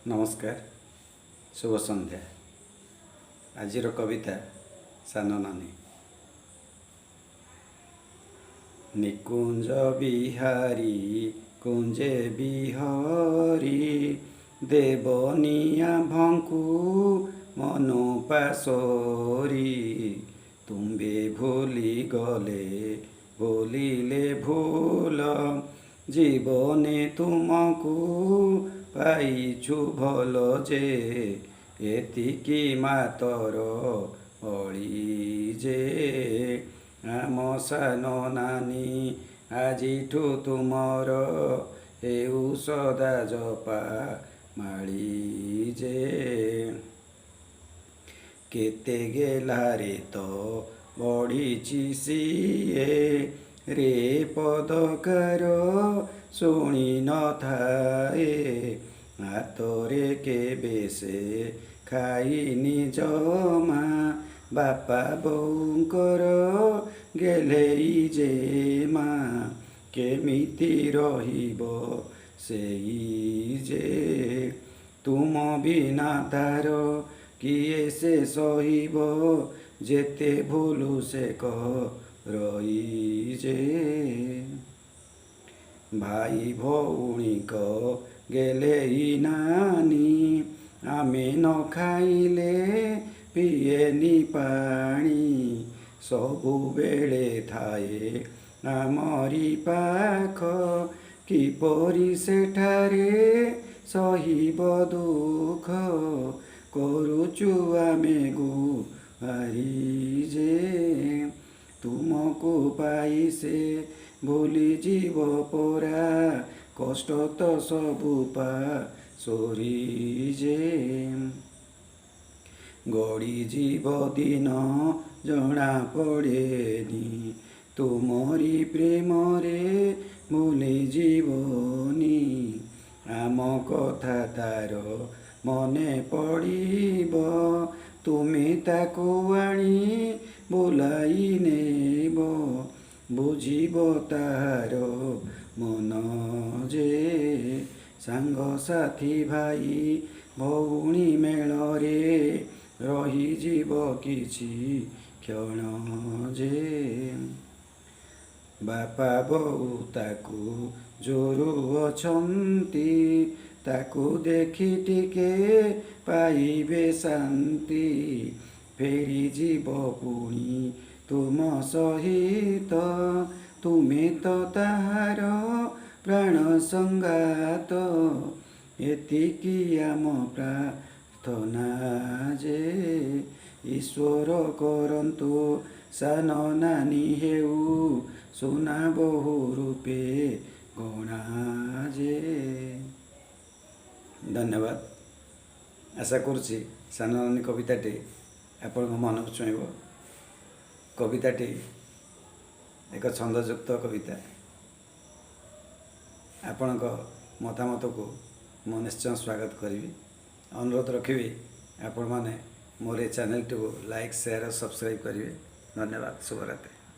नमस्कार शुभ संध्या। आजिर कविता सान नानी। निकुंज बिहारी कुंजे बिहरी देवनिया भंकु मनु पासोरी तुम्बे भूली गले बोलिले भूल जीवने तुमको पाइछु भल जे एतिकी मातर अली जे आम सान नानी आजिठु तुमर हेउ सदा जपा माली जे केते गेलारे तो बढ़ीची सीए रे पदकार शुणी न थाए हातरे केबे से खाइनी जमा बापा बोउंकर गेलेई जे मा केमिति रहिबो सेई जे तुम बिना तार किए से सहिबो जेते भूलु से रही जे भाई भौणी को गेलेई नानी आमे न खाइले पिएनी पानी सबु बेले थाए आमरी पाख किपरि सेठारे सहिब दुख करुचु आमे गुहारी जे तुमको पाई से भूली जीव परा कष्ट तो सबु सोरी जे गड़ी जीव दिन जना पड़ेनी तुमरी प्रेम रे भूली जीवनी आम कथा तार मने पड़िब तुमे ताको आनी बुलाई नेब बुझिब तार मन जे सांग साथी भाई भौणी मेलरे रहीजिब किछि क्षण जे बापा बोउ ताकू जोरु अछंती ताकू देखि टिके पाइबे शांति फेरी जीव पुणी तुम सहित तुमे तो ताहार प्राण संगात एतिकी आम प्रार्थना जे ईश्वर करंतु सान नानी हेउ सुना बहु रूपे गणा जे। धन्यवाद। आशा करुच्ची सान नानी कविताटी आपण मन को छुईब। कविताटी एक छंदयुक्त कविता। आपण मतामत को मु निश्चय स्वागत करी। अनुरोध रखी आपण मैंने मोर चैनल टी लाइक शेयर और सब्सक्राइब करेंगे। धन्यवाद। शुभरात्रि।